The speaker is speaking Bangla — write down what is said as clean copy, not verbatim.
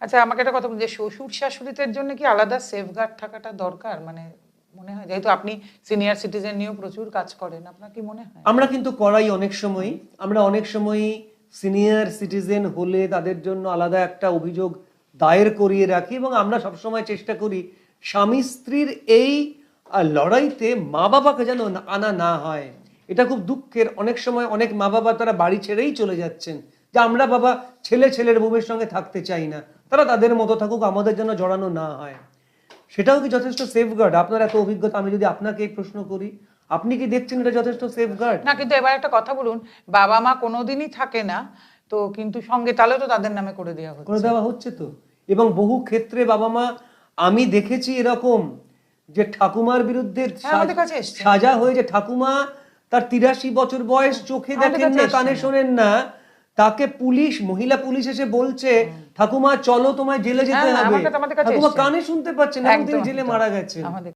আচ্ছা, আমাকে একটা কথা বলুন, যে শ্বশুর শাশুড়িদের জন্য কি আলাদা সেফগার্ড থাকাটা দরকার? মানে মনে হয়, যেহেতু আপনি সিনিয়র সিটিজেন নিয়েও প্রচুর কাজ করেন, আপনার কি মনে হয়? আমরা কিন্তু করাই অনেক সময়ই। আমরা অনেক সময়ই সিনিয়র সিটিজেন হলে তাদের জন্য আলাদা একটা অভিযোগ দায়ের করিয়ে রাখি, এবং আমরা সবসময় চেষ্টা করি স্বামী স্ত্রীর এই লড়াইতে মা বাবাকে যেন আনা না হয়। এটা খুব দুঃখের, অনেক সময় অনেক মা বাবা তারা বাড়ি ছেড়েই চলে যাচ্ছেন, যে আমরা বাবা ছেলের বউয়ের সঙ্গে থাকতে চাই না, তারা তাদের মতো থাকুক, আমাদের যেন জড়ানো না হয়। সেটাও কি যথেষ্ট সেফগার্ড? আপনার এত অভিজ্ঞতা, আমি যদি আপনাকে এই প্রশ্ন করি, আপনি কি দেখছেন এটা যথেষ্ট সেফগার্ড? না, কিন্তু এবার একটা কথা বলুন, বাবা মা কোনোদিনই থাকে না তো, কিন্তু সঙ্গে তাহলে তো তাদের নামে করে দেওয়া করে হচ্ছে। দেওয়া হচ্ছে তো। এবং বহু ক্ষেত্রে বাবা মা, আমি দেখেছি এরকম, যে ঠাকুমার বিরুদ্ধে আমাদের কাছে এসছে। সাজা হয়ে, যে ঠাকুমা তার 83 বছর বয়স, চোখে আমাদের দেখেন কাছে না, এসছে কানে না। শোনেন না, তাকে পুলিশ, মহিলা পুলিশ এসে বলছে ঠাকুমা চলো তোমায় জেলে যেতে হ্যাঁ, হবে, আমাদের কাছে ঠাকুমা এসছে। কানে শুনতে পাচ্ছেন এবং তিনি একদম জেলে একদম। মারা গেছেন। আমাদের